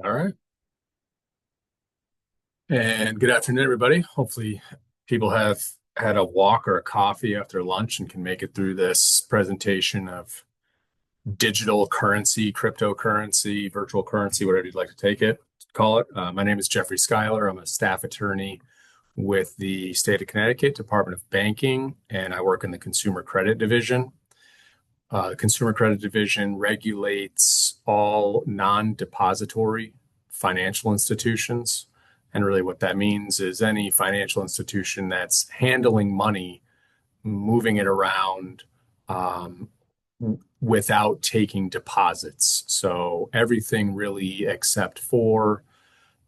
All right. And good afternoon, everybody. Hopefully, people have had a walk or a coffee after lunch and can make it through this presentation of digital currency, cryptocurrency, virtual currency, whatever you'd like to call it. My name is Jeffrey Schuyler. I'm a staff attorney with the state of Connecticut Department of Banking, and I work in the Consumer Credit Division. The Consumer Credit Division regulates all non-depository financial institutions. And really, what that means is any financial institution that's handling money, moving it around without taking deposits. So, everything really except for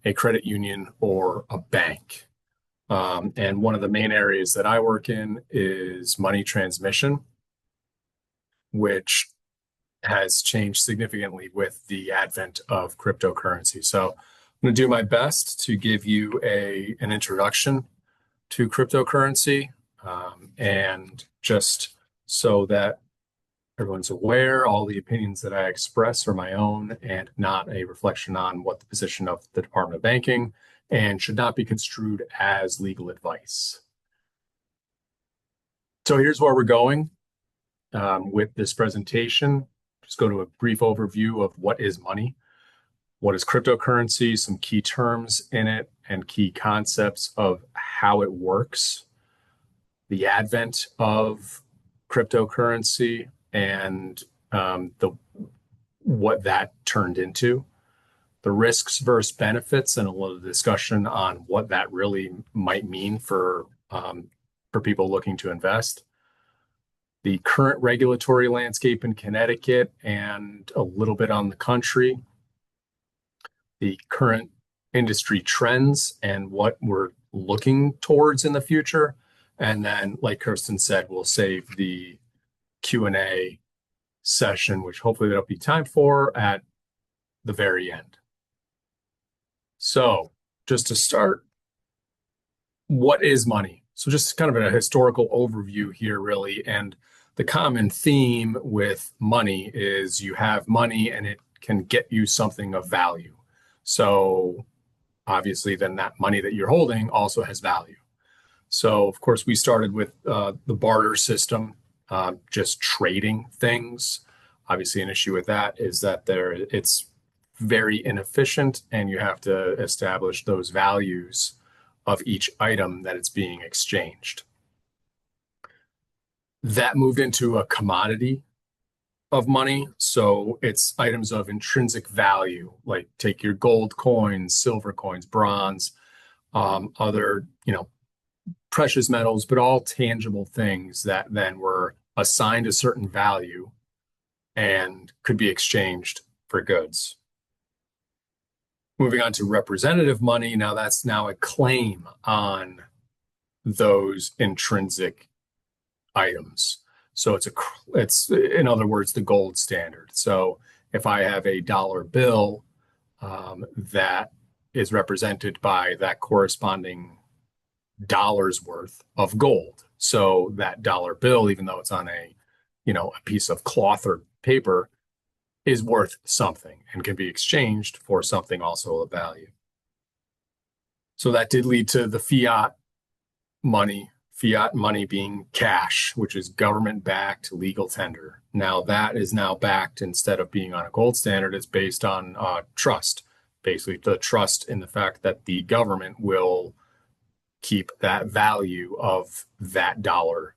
a credit union or a bank. And one of the main areas that I work in is money transmission, which has changed significantly with the advent of cryptocurrency. So I'm going to do my best to give you an introduction to cryptocurrency, and just so that everyone's aware, all the opinions that I express are my own and not a reflection on what the position of the Department of Banking, and should not be construed as legal advice. So here's where we're going with this presentation. Just go to a brief overview of what is money, what is cryptocurrency, some key terms in it, and key concepts of how it works, the advent of cryptocurrency, and what that turned into, the risks versus benefits, and a little discussion on what that really might mean for people looking to invest, the current regulatory landscape in Connecticut and a little bit on the country, the current industry trends and what we're looking towards in the future. And then, like Kirsten said, we'll save the Q&A session, which hopefully there'll be time for at the very end. So just to start, what is money? So just kind of a historical overview here, really. And the common theme with money is you have money and it can get you something of value. So obviously, then that money that you're holding also has value. So, of course, we started with the barter system, just trading things. Obviously, an issue with that is that it's very inefficient, and you have to establish those values of each item that it's being exchanged. That moved into a commodity of money. So it's items of intrinsic value, like take your gold coins, silver coins, bronze, other, precious metals, but all tangible things that then were assigned a certain value and could be exchanged for goods. Moving on to representative money. Now that's now a claim on those intrinsic items. So it's in other words, the gold standard. So if I have a dollar bill that is represented by that corresponding dollar's worth of gold. So that dollar bill, even though it's on a piece of cloth or paper, is worth something and can be exchanged for something also of value. So that did lead to the fiat money being cash, which is government-backed legal tender. Now that is now backed, instead of being on a gold standard, it's based on trust. Basically, the trust in the fact that the government will keep that value of that dollar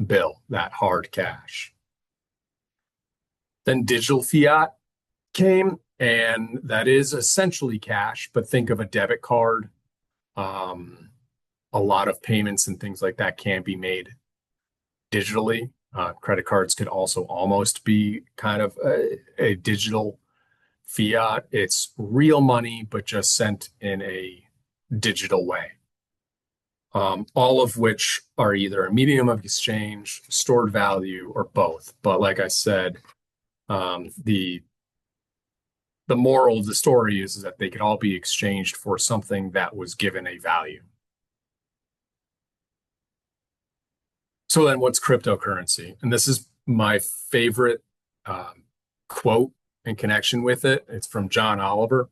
bill, that hard cash. Then digital fiat came, and that is essentially cash, but think of a debit card. A lot of payments and things like that can be made digitally. Credit cards could also almost be kind of a digital fiat. It's real money, but just sent in a digital way. All of which are either a medium of exchange, stored value, or both. But like I said, the moral of the story is that they could all be exchanged for something that was given a value. So then what's cryptocurrency? And this is my favorite quote in connection with it. It's from John Oliver.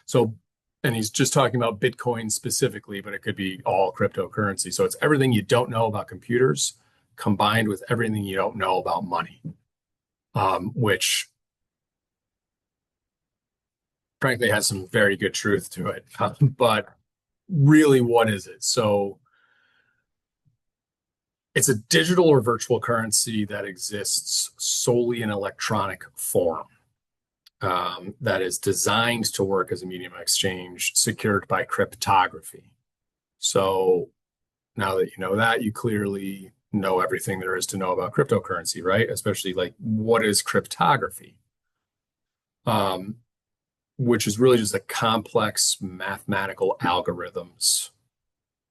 So, and he's just talking about Bitcoin specifically, but it could be all cryptocurrency. So it's everything you don't know about computers combined with everything you don't know about money, which frankly has some very good truth to it. But really, what is it? So it's a digital or virtual currency that exists solely in electronic form. That is designed to work as a medium of exchange secured by cryptography. So now that you know that, you clearly know everything there is to know about cryptocurrency, right? Especially like what is cryptography? Which is really just a complex mathematical algorithms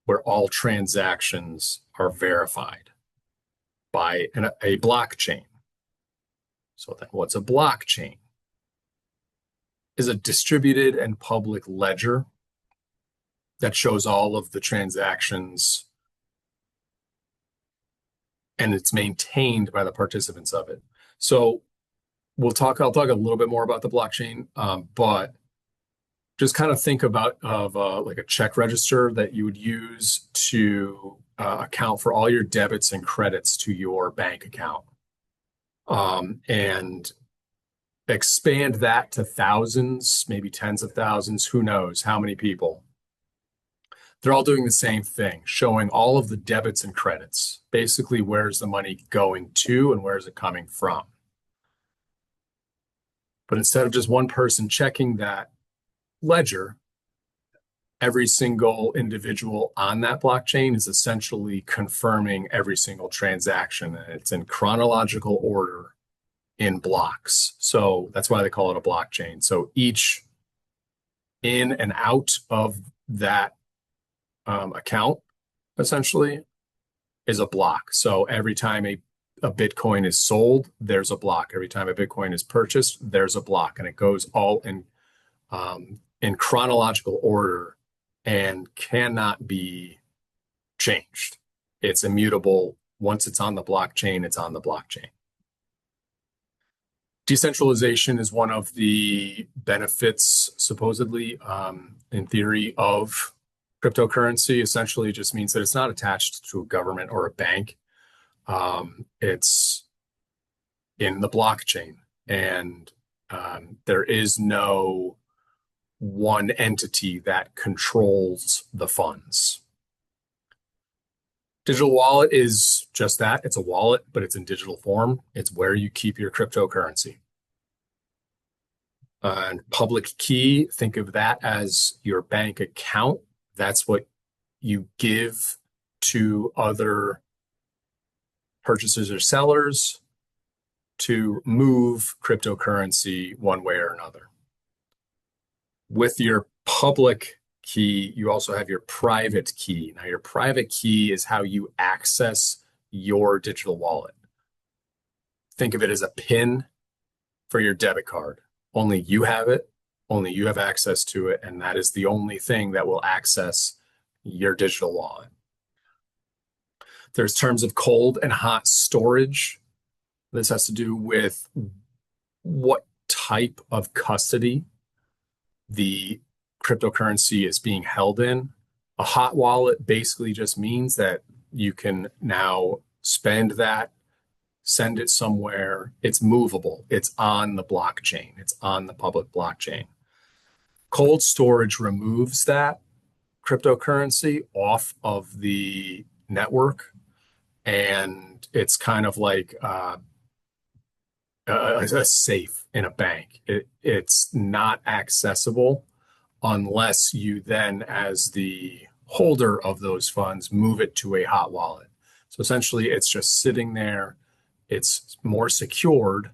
where all transactions are verified by a blockchain. So then what's a blockchain? Is a distributed and public ledger that shows all of the transactions and it's maintained by the participants of it. So I'll talk a little bit more about the blockchain, but just kind of think about like a check register that you would use to account for all your debits and credits to your bank account. And expand that to thousands, maybe tens of thousands, who knows how many people. They're all doing the same thing, showing all of the debits and credits. Basically, where's the money going to and where's it coming from? But instead of just one person checking that ledger, every single individual on that blockchain is essentially confirming every single transaction. And it's in chronological order in blocks. So that's why they call it a blockchain. So each in and out of that account essentially is a block. So every time a Bitcoin is sold, there's a block. Every time a Bitcoin is purchased, there's a block. And it goes all in chronological order and cannot be changed. It's immutable. Once it's on the blockchain, it's on the blockchain. Decentralization is one of the benefits, supposedly, in theory, of cryptocurrency. Essentially, it just means that it's not attached to a government or a bank. It's in the blockchain, and there is no one entity that controls the funds. Digital wallet is just that. It's a wallet, but it's in digital form. It's where you keep your cryptocurrency. And public key, think of that as your bank account. That's what you give to other purchasers or sellers to move cryptocurrency one way or another. With your public key, you also have your private key. Now, your private key is how you access your digital wallet. Think of it as a PIN for your debit card. Only you have it, only you have access to it, and that is the only thing that will access your digital wallet. There's terms of cold and hot storage. This has to do with what type of custody the cryptocurrency is being held in. A hot wallet basically just means that you can now spend that, send it somewhere. It's movable. It's on the blockchain. It's on the public blockchain. Cold storage removes that cryptocurrency off of the network, and it's kind of like a safe in a bank. It's not accessible unless you then, as the holder of those funds, move it to a hot wallet. So essentially, it's just sitting there. It's more secured.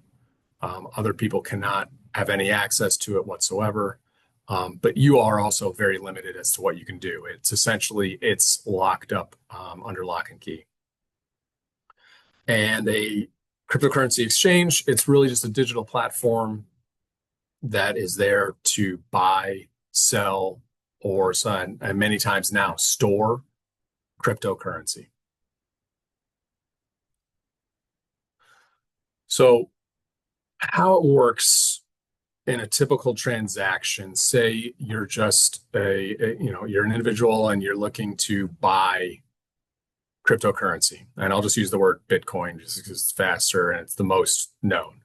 Other people cannot have any access to it whatsoever. But you are also very limited as to what you can do. It's locked up under lock and key. And a cryptocurrency exchange, it's really just a digital platform that is there to buy, sell, or and many times now store cryptocurrency. So how it works in a typical transaction, say you're just you're an individual and you're looking to buy cryptocurrency, and I'll just use the word Bitcoin just because it's faster and it's the most known.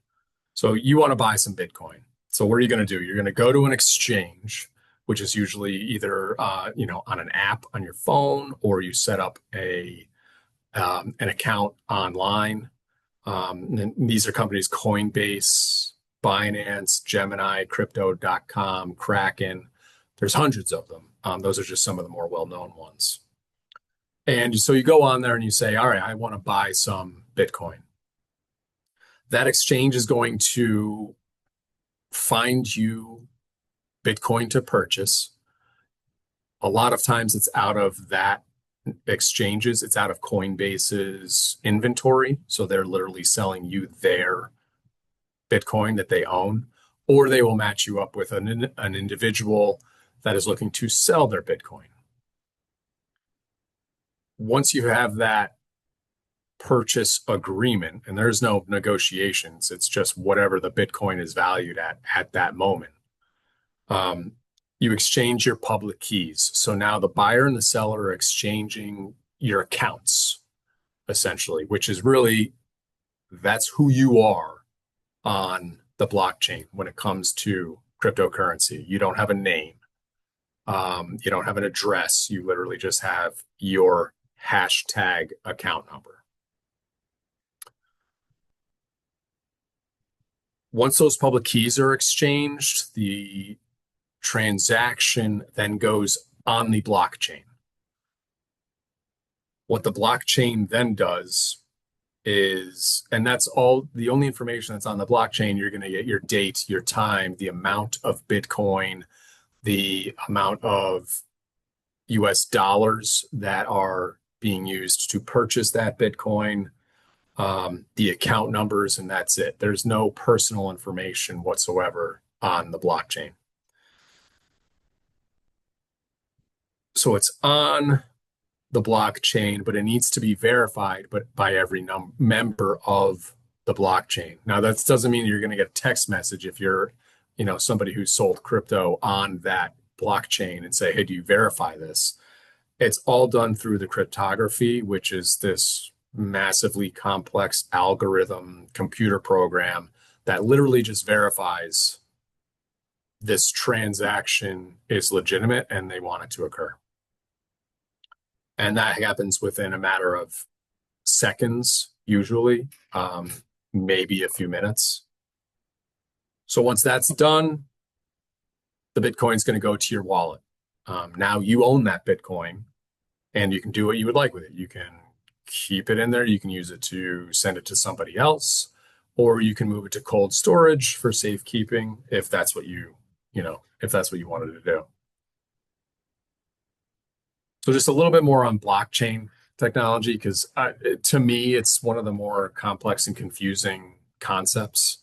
So you want to buy some Bitcoin. So what are you going to do? You're going to go to an exchange, which is usually either on an app on your phone, or you set up an account online. And these are companies: Coinbase, Binance, Gemini, Crypto.com, Kraken. There's hundreds of them. Those are just some of the more well-known ones. And so you go on there and you say, all right, I want to buy some Bitcoin. That exchange is going to find you Bitcoin to purchase. A lot of times it's out of that exchanges, it's out of Coinbase's inventory. So they're literally selling you their Bitcoin that they own, or they will match you up with an individual that is looking to sell their Bitcoin. Once you have that purchase agreement, and there's no negotiations, it's just whatever the Bitcoin is valued at that moment. You exchange your public keys. So now the buyer and the seller are exchanging your accounts, essentially, which is really, that's who you are on the blockchain when it comes to cryptocurrency. You don't have a name. You don't have an address. You literally just have your hashtag account number. Once those public keys are exchanged, the transaction then goes on the blockchain. What the blockchain then does is, and that's all, the only information that's on the blockchain, you're going to get your date, your time, the amount of Bitcoin, the amount of US dollars that are being used to purchase that Bitcoin, the account numbers, and that's it. There's no personal information whatsoever on the blockchain. So it's on the blockchain, but it needs to be verified by every member of the blockchain. Now, that doesn't mean you're going to get a text message if you're, somebody who sold crypto on that blockchain and say, hey, do you verify this? It's all done through the cryptography, which is this massively complex algorithm computer program that literally just verifies this transaction is legitimate and they want it to occur. And that happens within a matter of seconds, usually, maybe a few minutes. So once that's done, the Bitcoin is going to go to your wallet. Now you own that Bitcoin and you can do what you would like with it. You can keep it in there. You can use it to send it to somebody else, or you can move it to cold storage for safekeeping if that's what if that's what you wanted to do. So just a little bit more on blockchain technology, because to me, it's one of the more complex and confusing concepts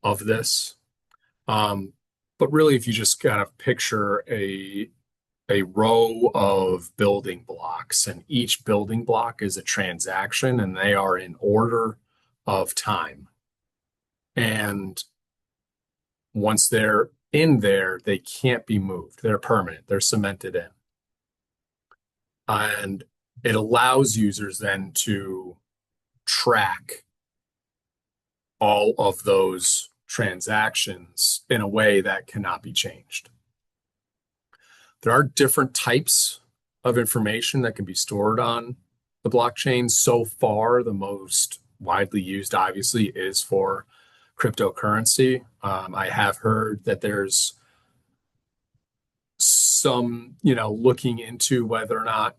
of this. But really, if you just kind of picture a row of building blocks, and each building block is a transaction, and they are in order of time. And once they're in there, they can't be moved. They're permanent. They're cemented in. And it allows users then to track all of those transactions in a way that cannot be changed. There are different types of information that can be stored on the blockchain. So far, the most widely used, obviously, is for cryptocurrency. I have heard that there's some, looking into whether or not,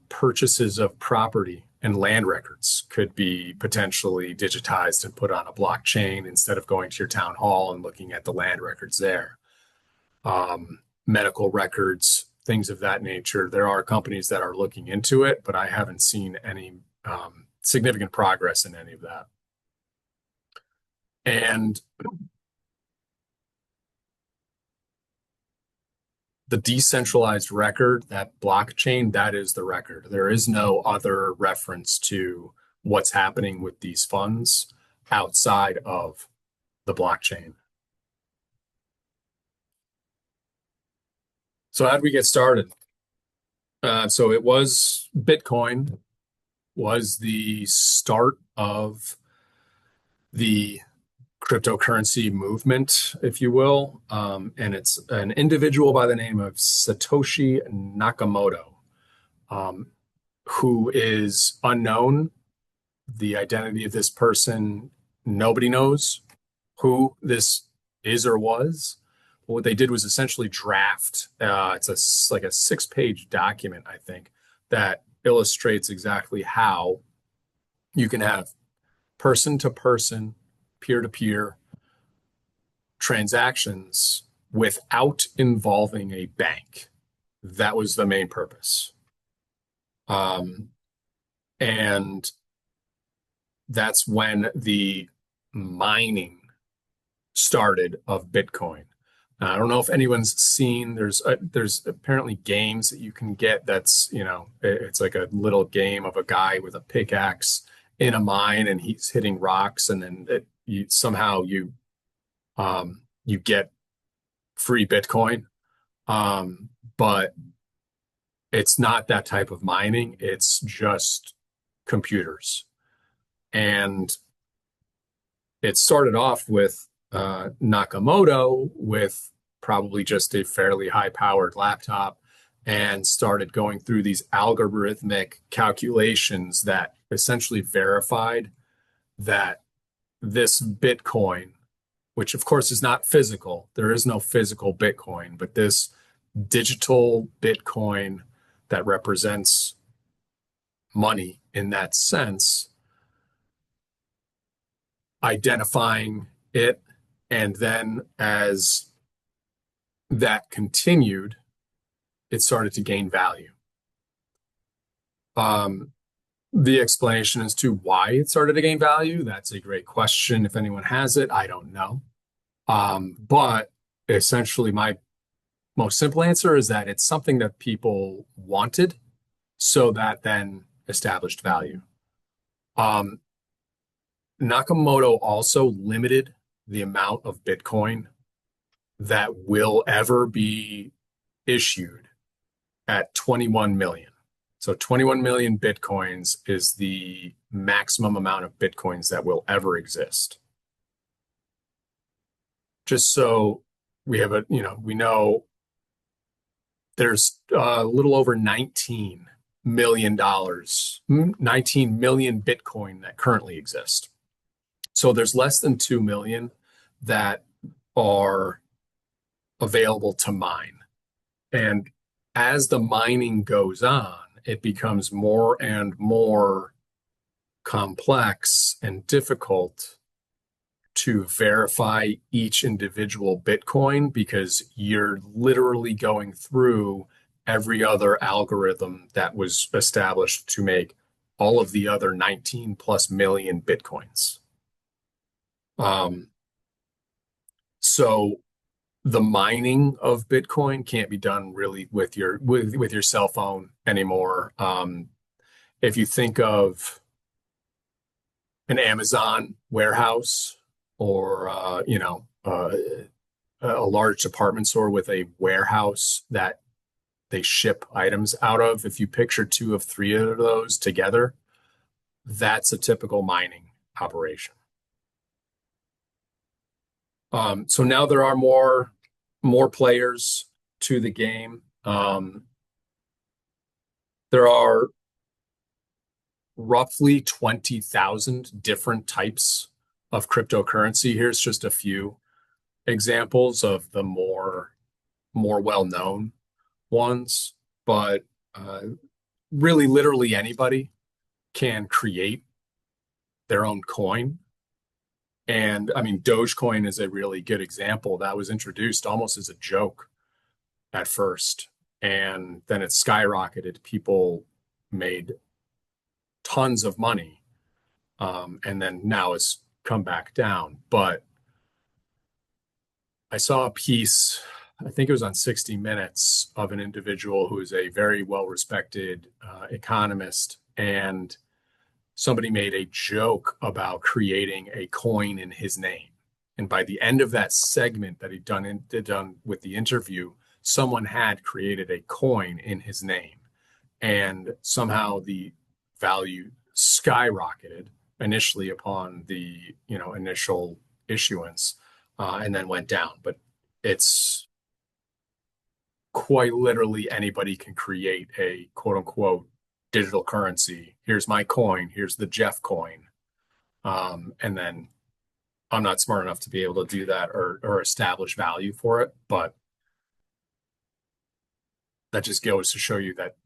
purchases of property and land records could be potentially digitized and put on a blockchain instead of going to your town hall and looking at the land records there. Medical records, things of that nature. There are companies that are looking into it, but I haven't seen any significant progress in any of that. And the decentralized record, that blockchain, that is the record. There is no other reference to what's happening with these funds outside of the blockchain. So how did we get started? So it was Bitcoin was the start of the cryptocurrency movement, if you will. And it's an individual by the name of Satoshi Nakamoto, um, who is unknown. The identity of this person, nobody knows who this is or was. But what they did was essentially draft. Like a 6-page document, I think, that illustrates exactly how you can have person to person, peer to peer transactions without involving a bank. That was the main purpose. And that's when the mining started of Bitcoin. I don't know if anyone's seen. There's apparently games that you can get. It's like a little game of a guy with a pickaxe in a mine and he's hitting rocks, and then you get free Bitcoin. But it's not that type of mining. It's just computers, and it started off with Nakamoto with probably just a fairly high-powered laptop and started going through these algorithmic calculations that essentially verified that this Bitcoin, which of course is not physical, there is no physical Bitcoin, but this digital Bitcoin that represents money in that sense, identifying it. And then as that continued, it started to gain value. The explanation as to why it started to gain value, that's a great question. If anyone has it, I don't know. But essentially, my most simple answer is that it's something that people wanted, so that then established value. Nakamoto also limited the amount of Bitcoin that will ever be issued at 21 million. So 21 million Bitcoins is the maximum amount of Bitcoins that will ever exist. Just so we know there's a little over $19 million Bitcoin that currently exist. So there's less than 2 million that are available to mine. And as the mining goes on, it becomes more and more complex and difficult to verify each individual Bitcoin, because you're literally going through every other algorithm that was established to make all of the other 19 plus million Bitcoins. So the mining of Bitcoin can't be done really with your cell phone anymore. If you think of an Amazon warehouse or a large department store with a warehouse that they ship items out of, if you picture 2 of 3 of those together, that's a typical mining operation. So now there are more players to the game. There are roughly 20,000 different types of cryptocurrency. Here's just a few examples of the more well-known ones, but really literally anybody can create their own coin. And I mean, Dogecoin is a really good example. That was introduced almost as a joke at first, and then it skyrocketed. People made tons of money, and then now it's come back down. But I saw a piece, I think it was on 60 Minutes, of an individual who is a very well-respected economist, and somebody made a joke about creating a coin in his name. And by the end of that segment that he'd done with the interview, someone had created a coin in his name, and somehow the value skyrocketed initially upon the initial issuance, and then went down. But it's quite literally anybody can create a quote unquote digital currency. Here's my coin. Here's the Jeff coin. And then I'm not smart enough to be able to do that or establish value for it. But that just goes to show you that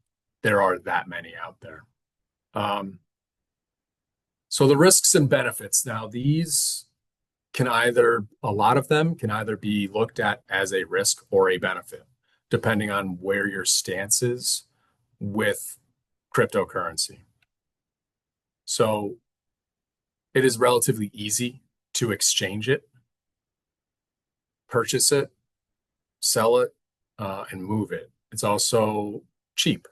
there are that many out there. So the risks and benefits. Now, these can either, a lot of them can either be looked at as a risk or a benefit, depending on where your stance is with cryptocurrency. So it is relatively easy to exchange it, purchase it, sell it, and move it. It's also cheap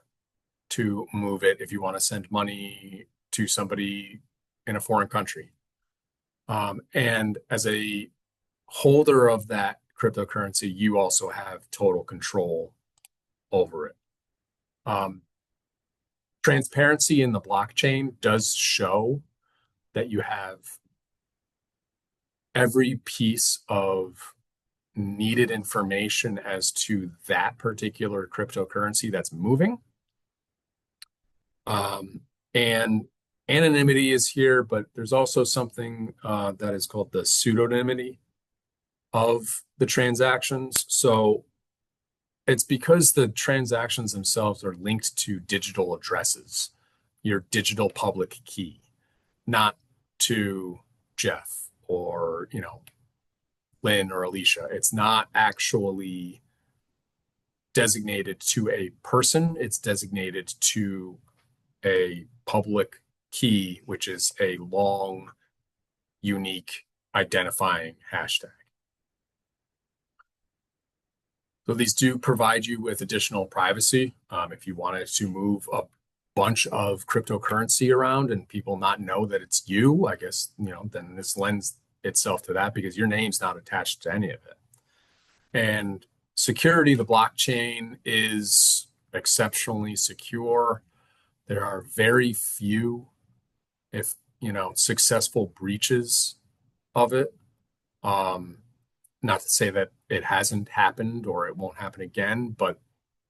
to move it if you want to send money to somebody in a foreign country. And as a holder of that cryptocurrency, you also have total control over it. Transparency in the blockchain does show that you have every piece of needed information as to that particular cryptocurrency that's moving. And anonymity is here, but there's also something that is called the pseudonymity of the transactions. So it's because the transactions themselves are linked to digital addresses, your digital public key, not to Jeff or, Lynn or Alicia. It's not actually designated to a person. It's designated to a public key, which is a long, unique identifying hashtag. So these do provide you with additional privacy. If you wanted to move a bunch of cryptocurrency around and people not know that it's you, I guess, then this lends itself to that because your name's not attached to any of it. And security, the blockchain is exceptionally secure. There are very few, if successful breaches of it. Not to say that it hasn't happened or it won't happen again, but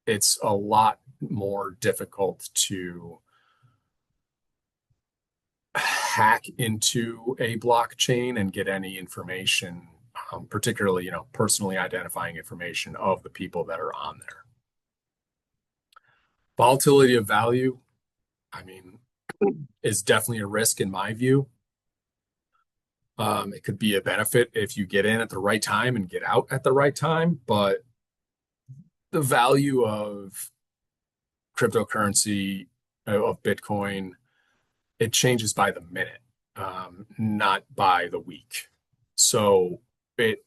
it's a lot more difficult to hack into a blockchain and get any information, particularly, personally identifying information of the people that are on there. Volatility of value, is definitely a risk in my view. It could be a benefit if you get in at the right time and get out at the right time, but the value of cryptocurrency, of Bitcoin, it changes by the minute, not by the week. So it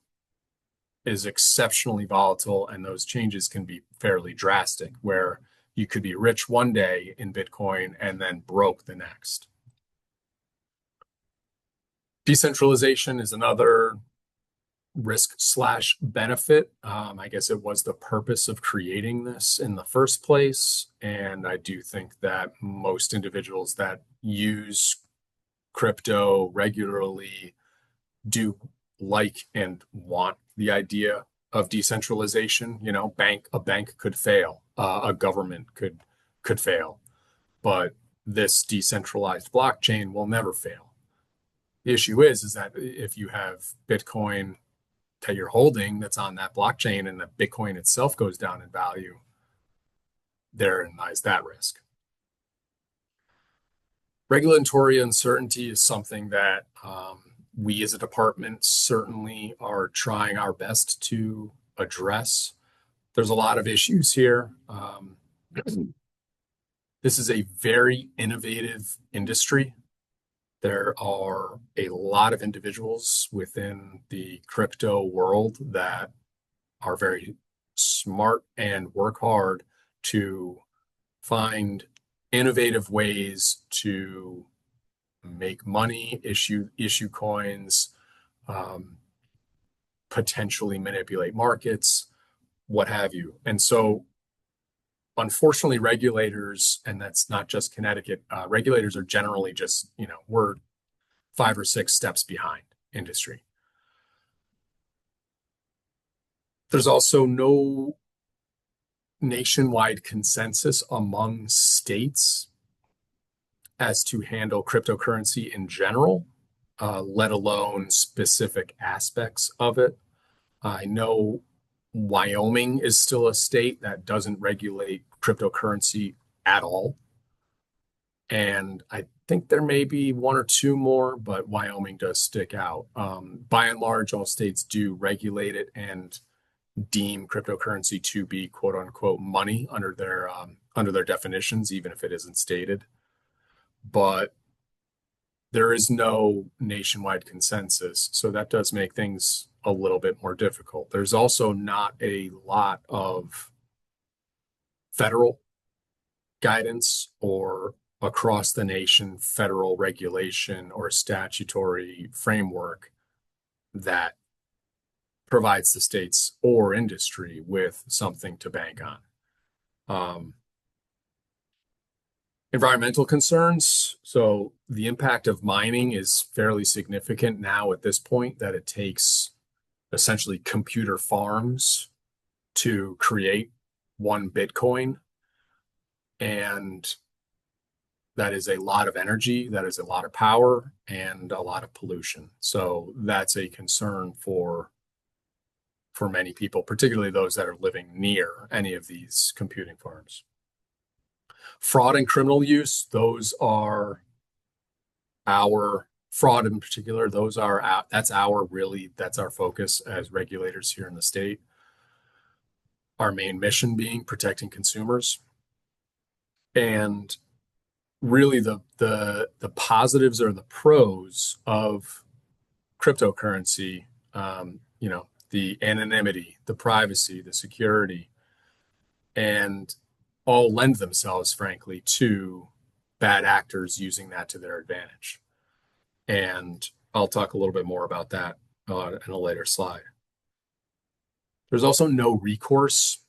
is exceptionally volatile, and those changes can be fairly drastic, where you could be rich one day in Bitcoin and then broke the next. Decentralization is another risk/benefit. I guess it was the purpose of creating this in the first place. And I do think that most individuals that use crypto regularly do like and want the idea of decentralization. A bank could fail, a government could fail, but this decentralized blockchain will never fail. The issue is that if you have Bitcoin that you're holding that's on that blockchain and the Bitcoin itself goes down in value, therein lies that risk. Regulatory uncertainty is something that we as a department certainly are trying our best to address. There's a lot of issues here. This is a very innovative industry. There are a lot of individuals within the crypto world that are very smart and work hard to find innovative ways to make money, issue coins, potentially manipulate markets. what have you. And so, unfortunately, regulators, and that's not just Connecticut, regulators are generally just, we're 5 or 6 steps behind industry. There's also no nationwide consensus among states as to handle cryptocurrency in general, let alone specific aspects of it. I know Wyoming is still a state that doesn't regulate cryptocurrency at all. And I think there may be 1 or 2 more, but Wyoming does stick out. By and large, all states do regulate it and deem cryptocurrency to be quote unquote money under their definitions, even if it isn't stated. But there is no nationwide consensus, so that does make things a little bit more difficult. There's also not a lot of federal guidance or across the nation federal regulation or statutory framework that provides the states or industry with something to bank on. Environmental concerns. So the impact of mining is fairly significant now at this point, that it takes essentially computer farms to create 1 Bitcoin. And that is a lot of energy, that is a lot of power, and a lot of pollution. So that's a concern for many people, particularly those that are living near any of these computing farms. Fraud and criminal use, those are our fraud in particular. That's our focus as regulators here in the state. Our main mission being protecting consumers. And really the positives or the pros of cryptocurrency, the anonymity, the privacy, the security, and all lend themselves, frankly, to bad actors using that to their advantage. And I'll talk a little bit more about that in a later slide. There's also no recourse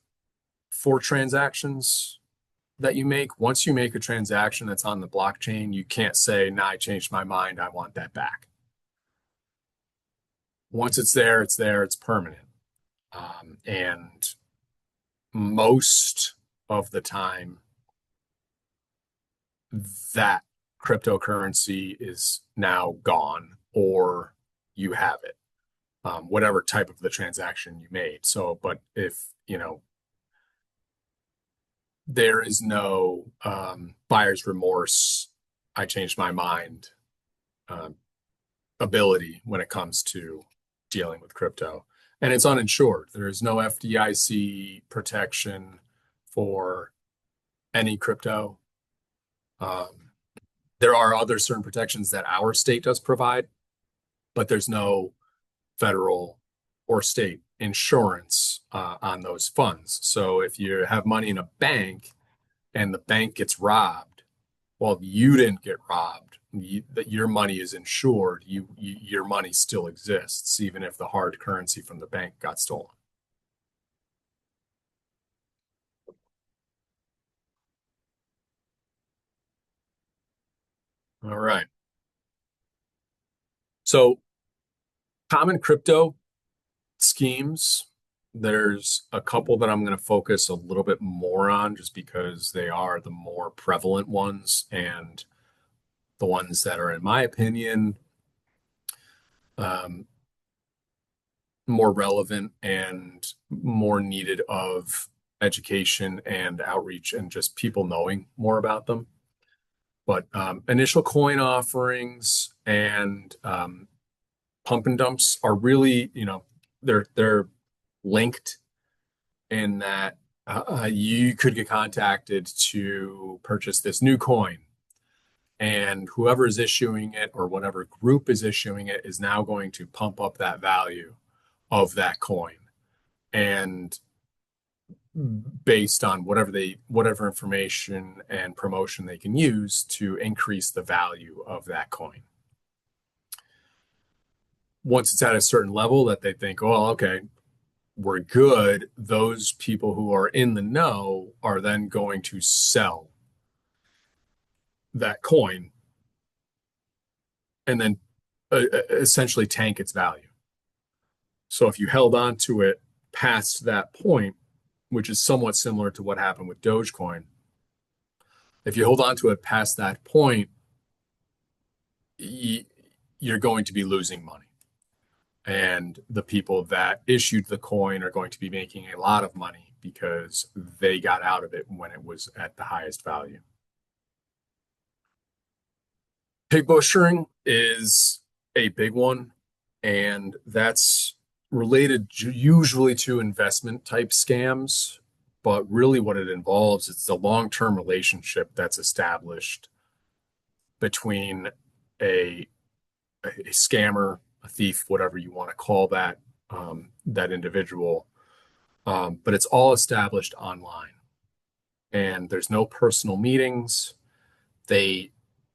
for transactions that you make. Once you make a transaction that's on the blockchain, you can't say, "Nah, I changed my mind, I want that back." Once it's there, it's permanent. And most of the time, that cryptocurrency is now gone, or you have it, whatever type of the transaction you made. So, but if, there is no buyer's remorse, "I changed my mind" ability when it comes to dealing with crypto. And it's uninsured. There is no FDIC protection for any crypto. There are other certain protections that our state does provide, but there's no federal or state insurance on those funds. So if you have money in a bank and the bank gets robbed, well, you didn't get robbed. That your money is insured. Your money still exists, even if the hard currency from the bank got stolen. All right. So common crypto schemes, there's a couple that I'm going to focus a little bit more on just because they are the more prevalent ones and the ones that are, in my opinion, more relevant and more needed of education and outreach and just people knowing more about them. But initial coin offerings and pump and dumps are really, they're linked in that you could get contacted to purchase this new coin, and whoever is issuing it or whatever group is issuing it is now going to pump up that value of that coin, and based on whatever information and promotion they can use to increase the value of that coin. Once it's at a certain level that they think, "Oh, okay, we're good, those people who are in the know are then going to sell that coin and then essentially tank its value. So if you held on to it past that point, which is somewhat similar to what happened with Dogecoin, if you hold on to it past that point, you're going to be losing money. And the people that issued the coin are going to be making a lot of money because they got out of it when it was at the highest value. Pig butchering is a big one, and that's related usually to investment type scams. But really, what it involves is the long-term relationship that's established between a scammer, a thief, whatever you want to call that, that individual. But it's all established online, and there's no personal meetings. They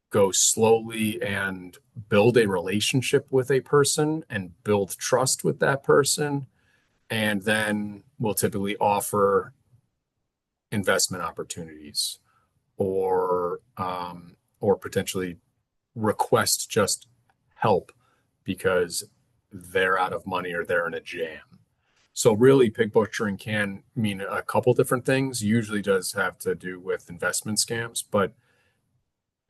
go slowly and build a relationship with a person and build trust with that person, and then will typically offer investment opportunities or potentially request just help because they're out of money or they're in a jam. So really, pig butchering can mean a couple different things. Usually does have to do with investment scams, but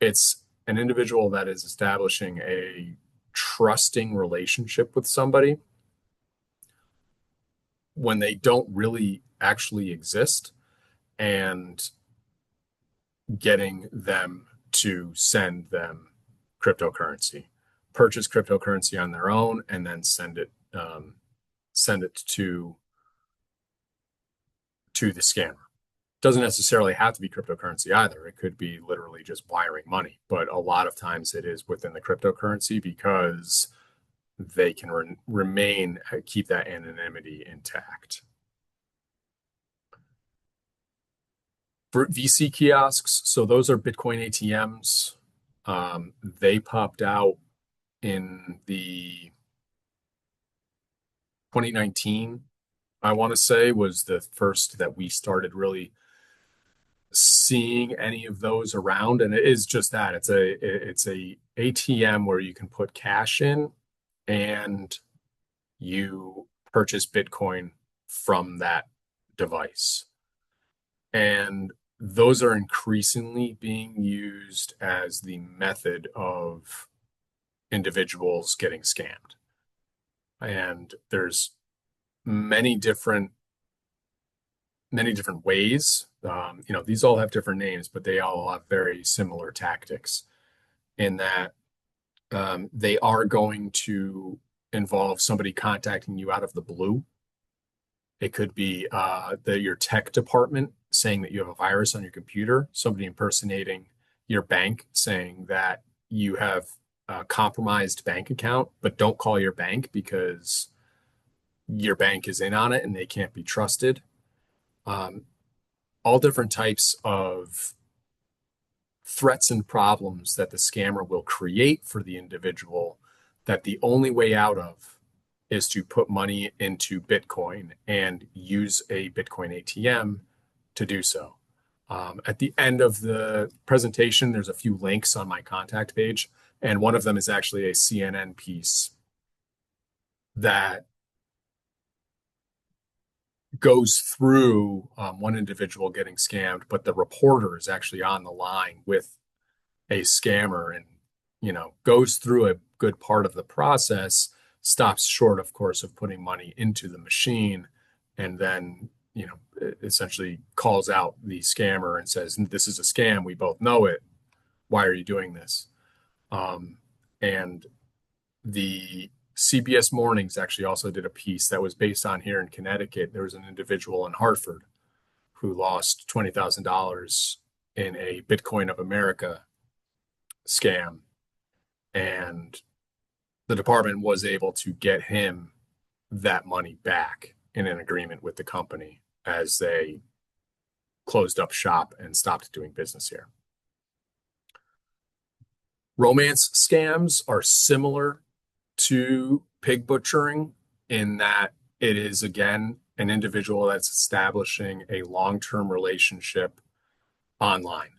it's an individual that is establishing a trusting relationship with somebody when they don't really actually exist and getting them to send them cryptocurrency, purchase cryptocurrency on their own, and then send it to the scammer. Doesn't necessarily have to be cryptocurrency either. It could be literally just wiring money, but a lot of times it is within the cryptocurrency because they can remain, keep that anonymity intact. For VC kiosks, so those are Bitcoin ATMs. They popped out in the 2019, I want to say, was the first that we started really seeing any of those around. And it is just that it's a ATM where you can put cash in and you purchase Bitcoin from that device. And those are increasingly being used as the method of individuals getting scammed. And there's many different ways. These all have different names, but they all have very similar tactics in that they are going to involve somebody contacting you out of the blue. It could be your tech department saying that you have a virus on your computer, somebody impersonating your bank saying that you have a compromised bank account, but don't call your bank because your bank is in on it and they can't be trusted. All different types of threats and problems that the scammer will create for the individual that the only way out of is to put money into Bitcoin and use a Bitcoin ATM to do so. At the end of the presentation, there's a few links on my contact page, and one of them is actually a CNN piece that goes through one individual getting scammed, but the reporter is actually on the line with a scammer and, goes through a good part of the process, stops short, of course, of putting money into the machine, and then, essentially calls out the scammer and says, "This is a scam. We both know it. Why are you doing this?" And the CBS Mornings actually also did a piece that was based on here in Connecticut. There was an individual in Hartford who lost $20,000 in a Bitcoin of America scam. And the department was able to get him that money back in an agreement with the company as they closed up shop and stopped doing business here. Romance scams are similar to pig butchering in that it is, again, an individual that's establishing a long-term relationship online.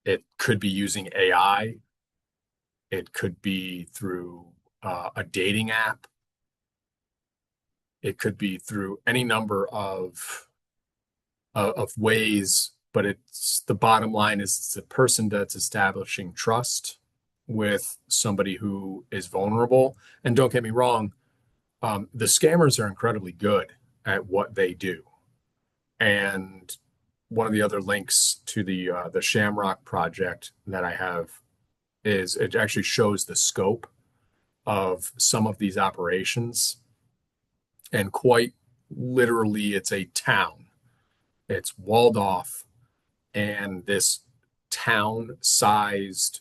It could be using AI. It could be through a dating app. It could be through any number of ways, but it's the bottom line is it's a person that's establishing trust with somebody who is vulnerable. And don't get me wrong, the scammers are incredibly good at what they do. And one of the other links to the Shamrock project that I have is it actually shows the scope of some of these operations. And quite literally, it's a town. It's walled off, and this town-sized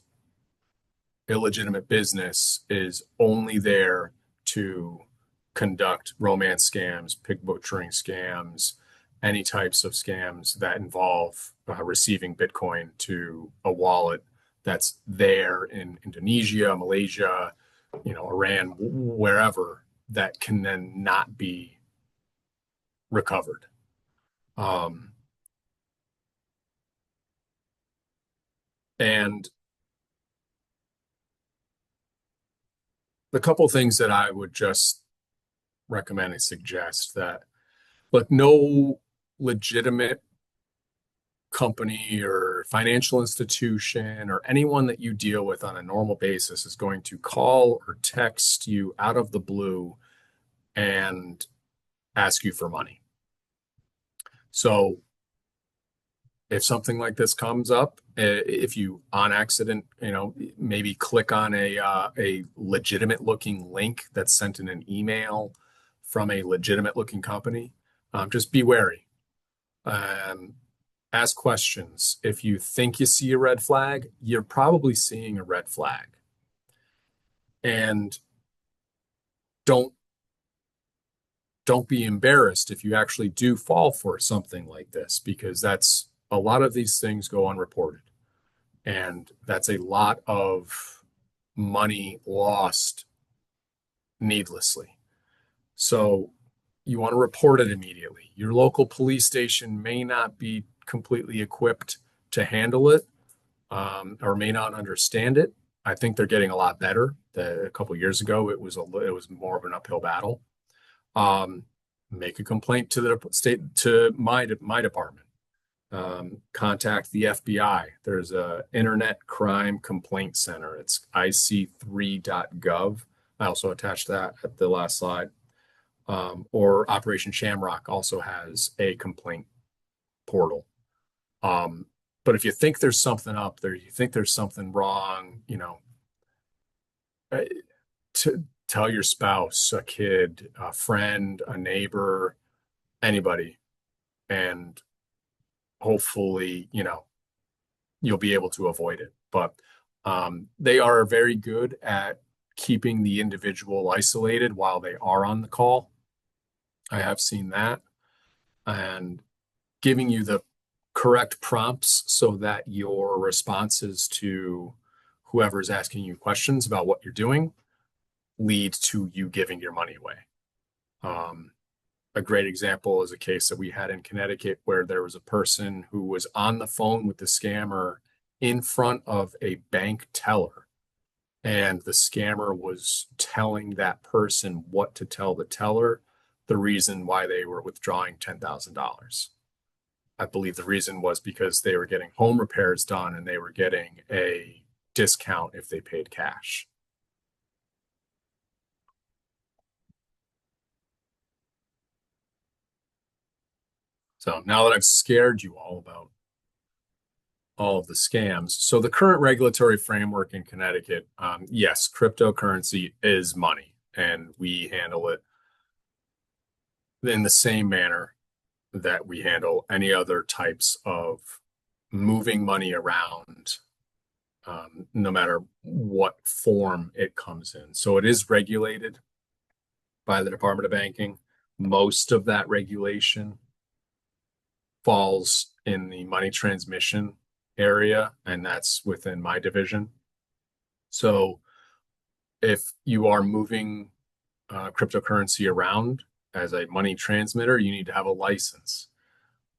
illegitimate business is only there to conduct romance scams, pig butchering scams, any types of scams that involve receiving Bitcoin to a wallet that's there in Indonesia, Malaysia, Iran, wherever, that can then not be recovered. And the couple things that I would just recommend and suggest that, look, no legitimate company or financial institution or anyone that you deal with on a normal basis is going to call or text you out of the blue and ask you for money. So if something like this comes up, if you on accident, maybe click on a legitimate looking link that's sent in an email from a legitimate looking company, just be wary. Ask questions. If you think you see a red flag, you're probably seeing a red flag. And don't be embarrassed if you actually do fall for something like this, because that's a lot of these things go unreported. And that's a lot of money lost needlessly. So you want to report it immediately. Your local police station may not be completely equipped to handle it, or may not understand it. I think they're getting a lot better. A couple of years ago, it was more of an uphill battle. Make a complaint to the state, to my department. Contact the FBI. There's a Internet Crime Complaint Center. It's ic3.gov. I also attached that at the last slide. Or Operation Shamrock also has a complaint portal. But if you think there's something up there, you think there's something wrong, to tell your spouse, a kid, a friend, a neighbor, anybody, and hopefully, you'll be able to avoid it. But they are very good at keeping the individual isolated while they are on the call. I have seen that. And giving you the correct prompts so that your responses to whoever's asking you questions about what you're doing lead to you giving your money away. A great example is a case that we had in Connecticut where there was a person who was on the phone with the scammer in front of a bank teller. And the scammer was telling that person what to tell the teller, the reason why they were withdrawing $10,000. I believe the reason was because they were getting home repairs done and they were getting a discount if they paid cash. So now that I've scared you all about all of the scams, so the current regulatory framework in Connecticut, yes, cryptocurrency is money, and we handle it in the same manner that we handle any other types of moving money around, no matter what form it comes in. So it is regulated by the Department of Banking. Most of that regulation falls in the money transmission area, and that's within my division. So if you are moving cryptocurrency around as a money transmitter, you need to have a license.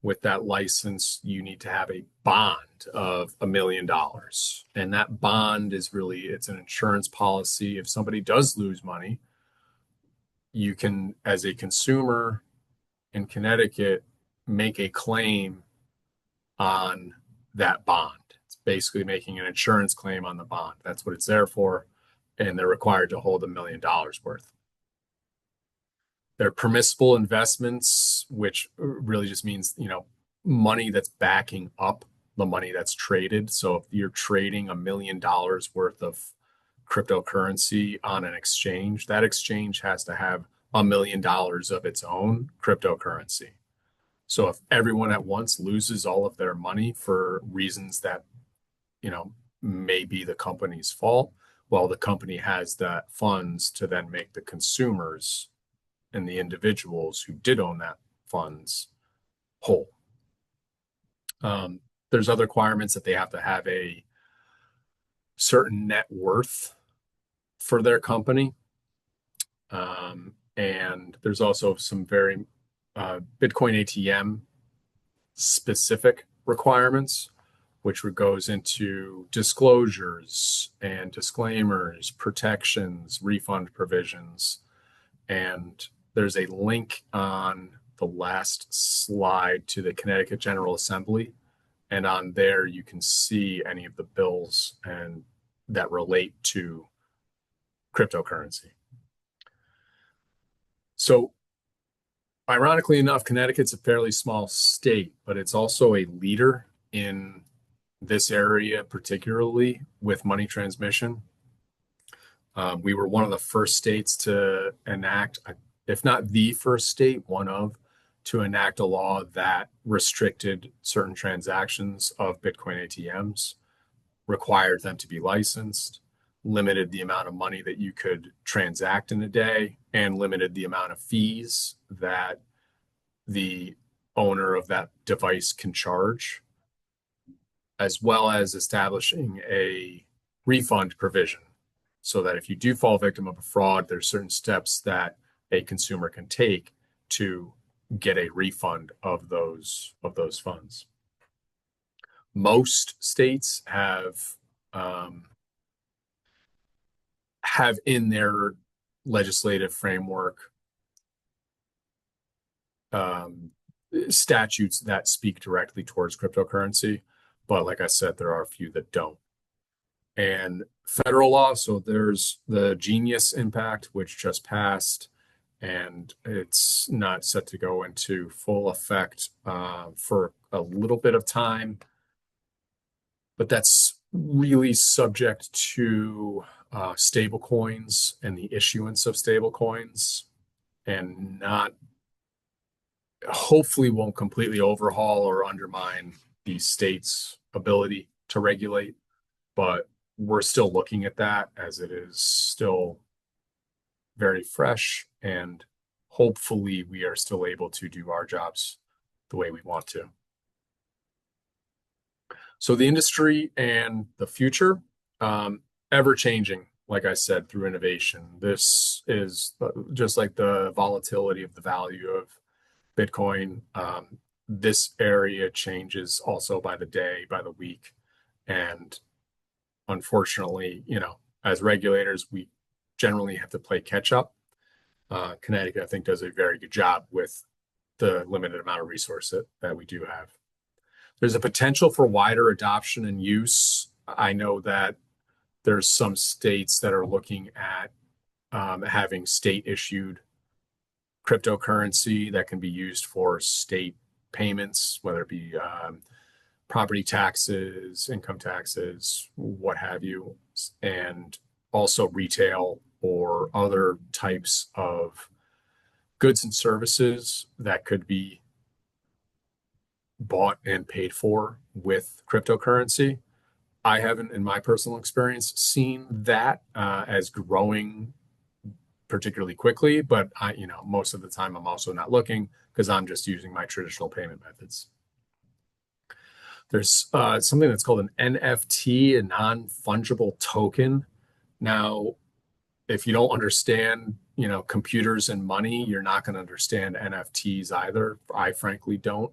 With that license, you need to have a bond of $1 million. And that bond is really, it's an insurance policy. If somebody does lose money, you can, as a consumer in Connecticut, make a claim on that bond. It's basically making an insurance claim on the bond. That's what it's there for. And they're required to hold $1 million worth. They're permissible investments, which really just means, money that's backing up the money that's traded. So if you're trading $1 million worth of cryptocurrency on an exchange, that exchange has to have $1 million of its own cryptocurrency. So if everyone at once loses all of their money for reasons that, may be the company's fault, well, the company has the funds to then make the consumers and the individuals who did own that funds whole. There's other requirements that they have to have a certain net worth for their company. And there's also some very Bitcoin ATM specific requirements, which goes into disclosures and disclaimers, protections, refund provisions. And there's a link on the last slide to the Connecticut General Assembly. And on there, you can see any of the bills and that relate to cryptocurrency. So ironically enough, Connecticut's a fairly small state, but it's also a leader in this area, particularly with money transmission. We were one of the first states to enact, if not the first state, one of, to enact a law that restricted certain transactions of Bitcoin ATMs, required them to be licensed, limited the amount of money that you could transact in a day, and limited the amount of fees that the owner of that device can charge, as well as establishing a refund provision so that if you do fall victim of a fraud, there's certain steps that a consumer can take to get a refund of those funds. Most states have in their legislative framework statutes that speak directly towards cryptocurrency, but like I said, there are a few that don't. And federal law, so there's the Genius Impact, which just passed, and it's not set to go into full effect for a little bit of time. But that's really subject to stable coins and the issuance of stable coins, and not, hopefully won't completely overhaul or undermine the state's ability to regulate. But we're still looking at that, as it is still very fresh, and hopefully we are still able to do our jobs the way we want to. So the industry and the future, ever changing, like I said, through innovation. This is just like the volatility of the value of Bitcoin. This area changes also by the day, by the week. And unfortunately, as regulators, we generally have to play catch up. Connecticut, I think, does a very good job with the limited amount of resource that we do have. There's a potential for wider adoption and use. I know that there's some states that are looking at having state-issued cryptocurrency that can be used for state payments, whether it be property taxes, income taxes, what have you, and also retail or other types of goods and services that could be bought and paid for with cryptocurrency. I haven't, in my personal experience, seen that as growing particularly quickly, but most of the time I'm also not looking because I'm just using my traditional payment methods. There's something that's called an NFT, a non-fungible token. Now, if you don't understand, computers and money, you're not going to understand NFTs either. I frankly don't.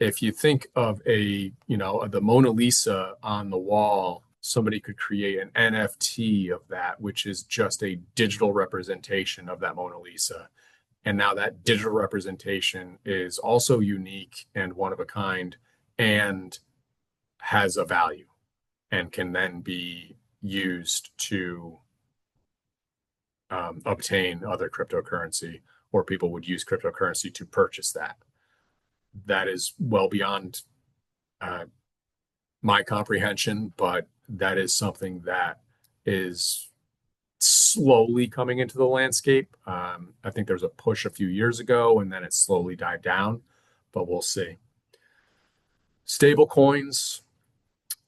If you think of the Mona Lisa on the wall, somebody could create an NFT of that, which is just a digital representation of that Mona Lisa. And now that digital representation is also unique and one of a kind and has a value and can then be used to obtain other cryptocurrency, or people would use cryptocurrency to purchase that. That is well beyond my comprehension, but that is something that is slowly coming into the landscape. I think there was a push a few years ago, and then it slowly died down, but we'll see. Stable coins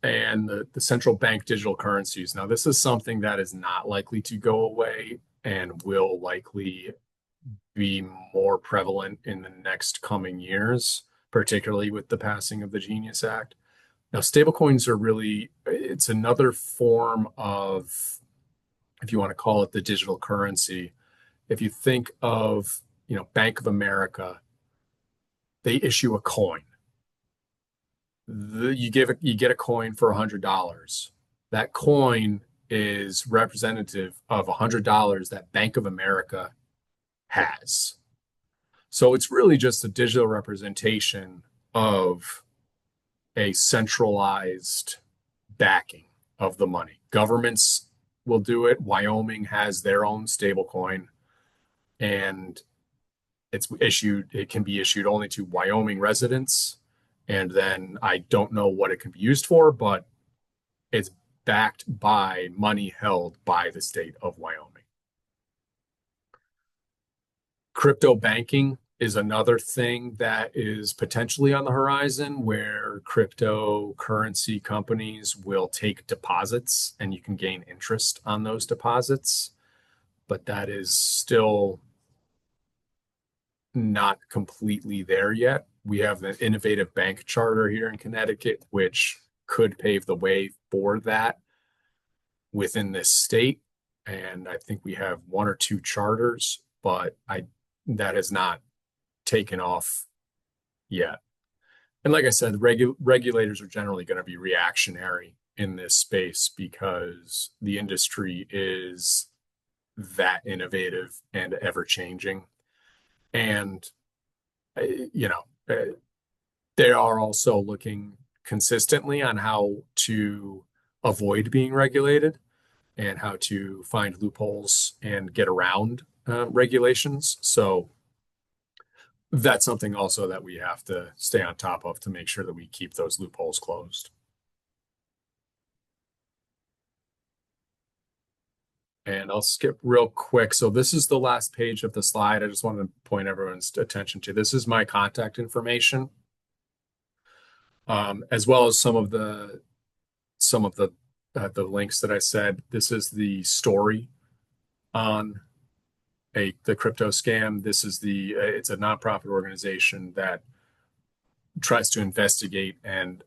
and the central bank digital currencies. Now, this is something that is not likely to go away and will likely be more prevalent in the next coming years, particularly with the passing of the Genius Act. Now, stablecoins are it's another form of, if you want to call it the digital currency. If you think of, Bank of America, they issue a coin. You get a coin for $100. That coin is representative of $100 that Bank of America has. So it's really just a digital representation of a centralized backing of the money. Governments will do it. Wyoming has their own stable coin, and it can be issued only to Wyoming residents. And then I don't know what it can be used for, but it's backed by money held by the state of Wyoming. Crypto banking is another thing that is potentially on the horizon, where cryptocurrency companies will take deposits and you can gain interest on those deposits. But that is still not completely there yet. We have an innovative bank charter here in Connecticut, which could pave the way for that within this state. And I think we have one or two charters, but that has not taken off yet. And like I said, regulators are generally going to be reactionary in this space because the industry is that innovative and ever changing. And, they are also looking consistently on how to avoid being regulated and how to find loopholes and get around regulations. So that's something also that we have to stay on top of to make sure that we keep those loopholes closed. And I'll skip real quick. So this is the last page of the slide. I just wanted to point everyone's attention to. This is my contact information, as well as some of the links that I said. This is the story on the crypto scam. This is it's a nonprofit organization that tries to investigate and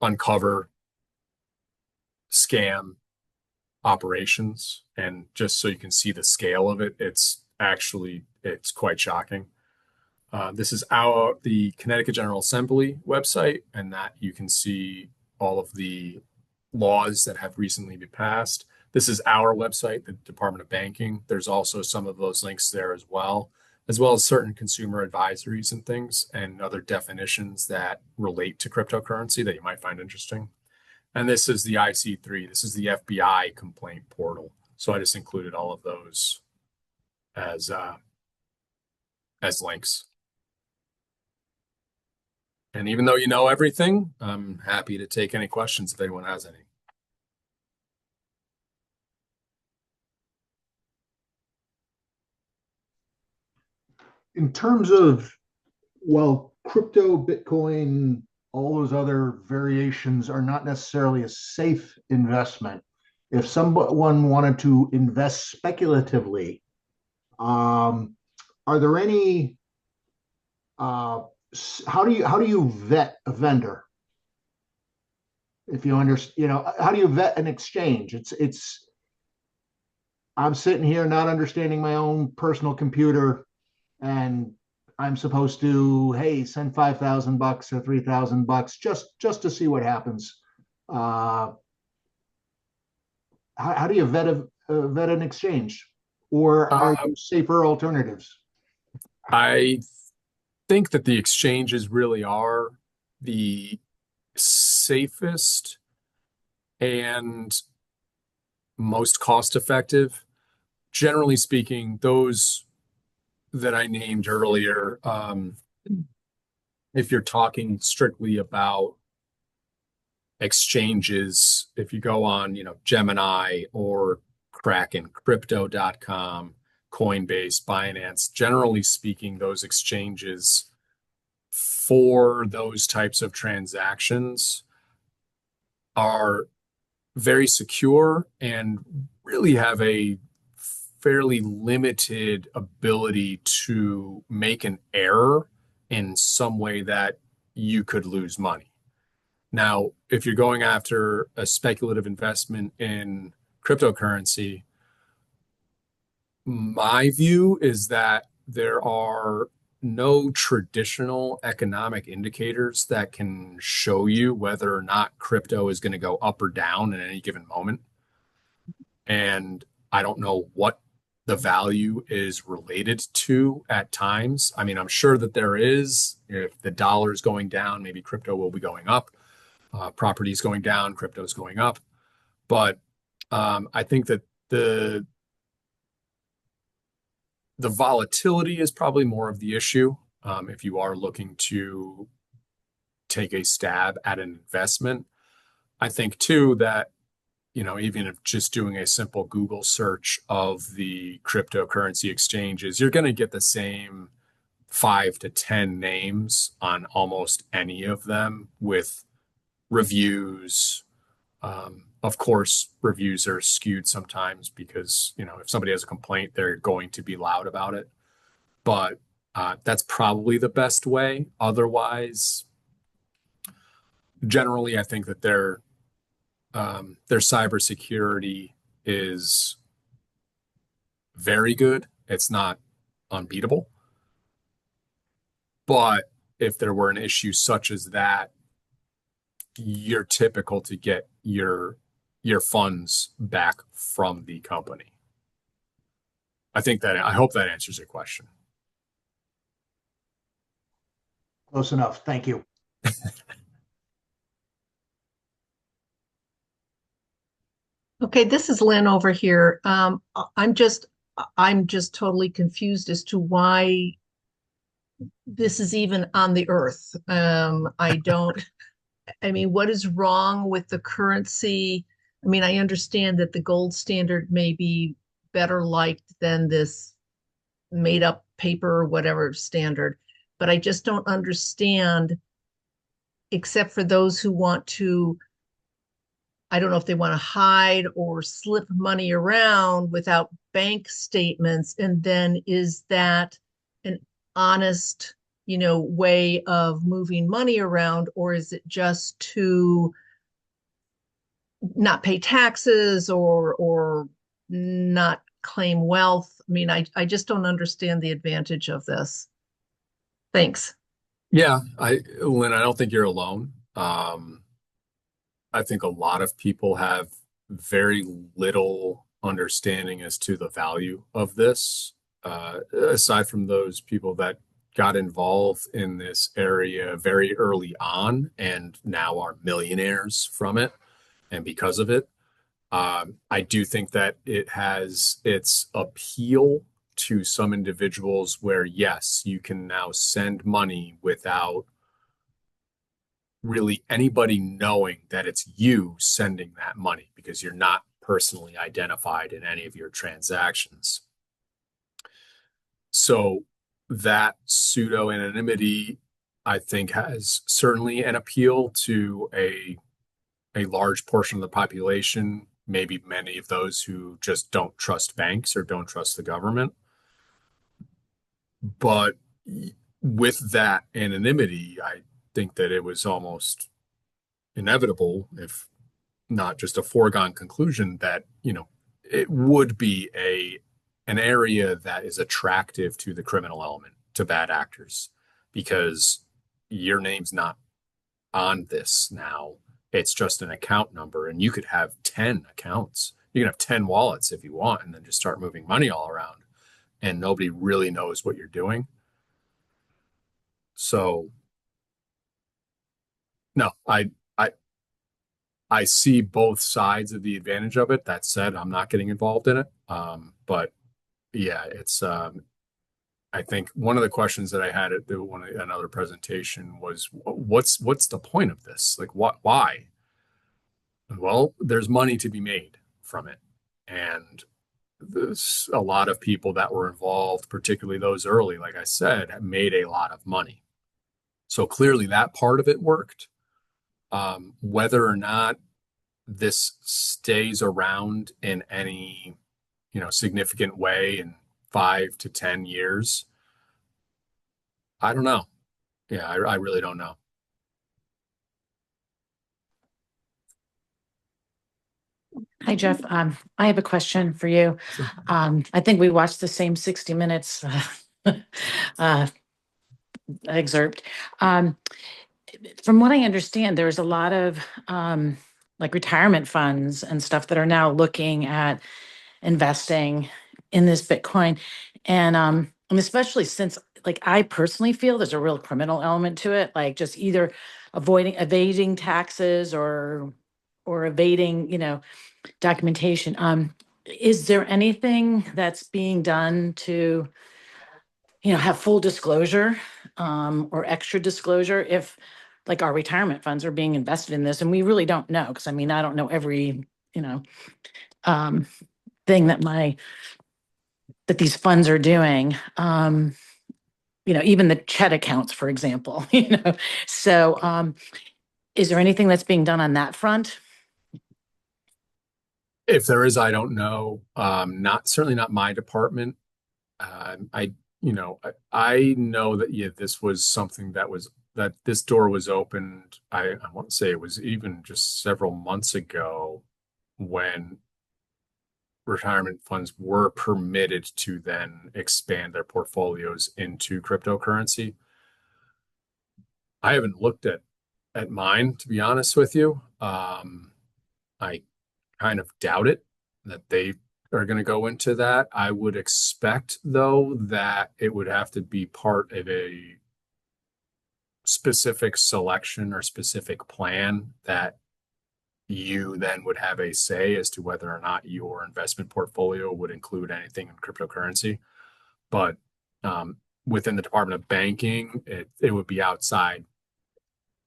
uncover scam operations. And just so you can see the scale of it, it's quite shocking. This is the Connecticut General Assembly website, and that you can see all of the laws that have recently been passed. This is our website, the Department of Banking. There's also some of those links there as well as certain consumer advisories and things and other definitions that relate to cryptocurrency that you might find interesting. And this is the IC3. This is the FBI complaint portal. So I just included all of those as links. And even though you know everything, I'm happy to take any questions if anyone has any. In terms of, crypto, Bitcoin, all those other variations are not necessarily a safe investment. If someone wanted to invest speculatively, are there any? How do you vet a vendor? If you understand, how do you vet an exchange? I'm sitting here not understanding my own personal computer, and I'm supposed to, hey, send $5,000 or $3,000 just to see what happens. Uh, how do you vet an exchange, or are Uh, there safer alternatives? I think that the exchanges really are the safest and most cost effective. Generally speaking, those that I named earlier, if you're talking strictly about exchanges, if you go on, Gemini or Kraken, crypto.com, Coinbase, Binance, generally speaking, those exchanges for those types of transactions are very secure and really have a fairly limited ability to make an error in some way that you could lose money. Now, if you're going after a speculative investment in cryptocurrency, my view is that there are no traditional economic indicators that can show you whether or not crypto is going to go up or down at any given moment. And I don't know what the value is related to at times. I mean, I'm sure that there is. If the dollar is going down, maybe crypto will be going up. Property is going down, crypto is going up. But I think that the volatility is probably more of the issue. If you are looking to take a stab at an investment, I think too that even if just doing a simple Google search of the cryptocurrency exchanges, you're going to get the same 5 to 10 names on almost any of them with reviews. Of course, reviews are skewed sometimes because, if somebody has a complaint, they're going to be loud about it. But that's probably the best way. Otherwise, generally, I think that their cybersecurity is very good. It's not unbeatable. But if there were an issue such as that, you're typical to get your funds back from the company. I hope that answers your question. Close enough. Thank you. Okay, this is Lynn over here. I'm just totally confused as to why this is even on the earth. I don't, I mean, what is wrong with the currency? I mean, I understand that the gold standard may be better liked than this made up paper or whatever standard, but I just don't understand, except for those who want to, I don't know if they want to hide or slip money around without bank statements. And then is that an honest, way of moving money around, or is it just to not pay taxes or not claim wealth? I mean, I just don't understand the advantage of this. Thanks. Yeah, Lynn, I don't think you're alone. I think a lot of people have very little understanding as to the value of this. Aside from those people that got involved in this area very early on and now are millionaires from it and because of it. I do think that it has its appeal to some individuals where, yes, you can now send money without really anybody knowing that it's you sending that money because you're not personally identified in any of your transactions. So that pseudo anonymity, I think, has certainly an appeal to a large portion of the population, maybe many of those who just don't trust banks or don't trust the government. But with that anonymity, I think that it was almost inevitable, if not just a foregone conclusion, that, it would be an area that is attractive to the criminal element, to bad actors, because your name's not on this now. It's just an account number, and you could have 10 accounts. You can have 10 wallets if you want, and then just start moving money all around, and nobody really knows what you're doing. So, no, I see both sides of the advantage of it. That said, I'm not getting involved in it. But yeah, it's I think one of the questions that I had at another presentation was, what's the point of this? Like, why? Well, there's money to be made from it, and there's a lot of people that were involved, particularly those early, like I said, have made a lot of money. So clearly, that part of it worked. Whether or not this stays around in any, significant way in 5 to 10 years, I don't know. Yeah, I really don't know. Hi, Jeff. I have a question for you. Sure. I think we watched the same 60 Minutes excerpt. From what I understand, there's a lot of like retirement funds and stuff that are now looking at investing in this Bitcoin. And especially since, like, I personally feel there's a real criminal element to it, like just either evading taxes or evading, documentation. Is there anything that's being done to, have full disclosure or extra disclosure if, like, our retirement funds are being invested in this? And we really don't know, because I mean, I don't know every, um, thing that these funds are doing. Even the Chet accounts, for example, So is there anything that's being done on that front? If there is, I don't know. Certainly not my department. I know that, yeah, this was something that this door was opened. I want to say it was even just several months ago when retirement funds were permitted to then expand their portfolios into cryptocurrency. I haven't looked at mine, to be honest with you. I kind of doubt it that they are going to go into that. I would expect, though, that it would have to be part of a specific selection or specific plan that you then would have a say as to whether or not your investment portfolio would include anything in cryptocurrency. But within the Department of Banking, it would be outside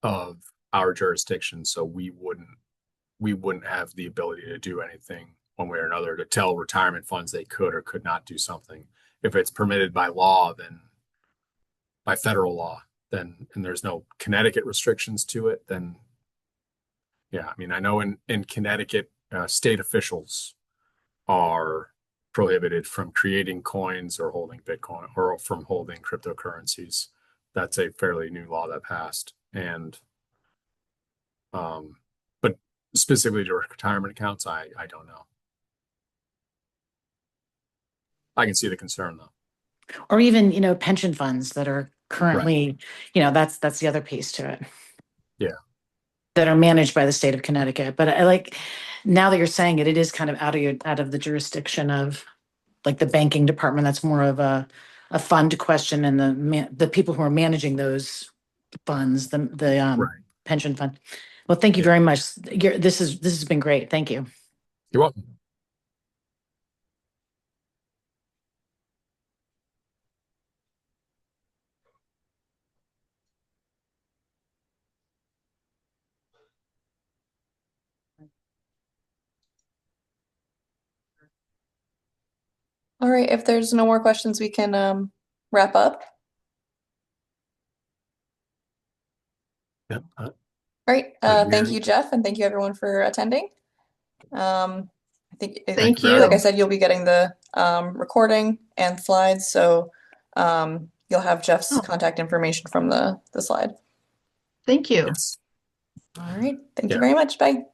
of our jurisdiction, so we wouldn't have the ability to do anything one way or another to tell retirement funds they could or could not do something. If it's permitted by law, then by federal law, then, and there's no Connecticut restrictions to it, then yeah, I mean, I know in Connecticut, state officials are prohibited from creating coins or holding Bitcoin or from holding cryptocurrencies. That's a fairly new law that passed. And but specifically to retirement accounts, I don't know. I can see the concern though. Or even, pension funds that are currently, that's the other piece to it. Yeah. That are managed by the state of Connecticut. But I like, now that you're saying it, it is kind of out of the jurisdiction of, like, the banking department. That's more of a fund question, and the people who are managing those funds, the Right. pension fund. Well, thank you Yeah. very much. This has been great. Thank you. You're welcome. All right, if there's no more questions, we can wrap up. Yeah. All right, thank you, Jeff, and thank you everyone for attending. I think, Thank you. like I you. said, you'll be getting the recording and slides, so you'll have Jeff's Oh. contact information from the slide. Thank you. Yes. All right, thank you Yeah. very much. Bye.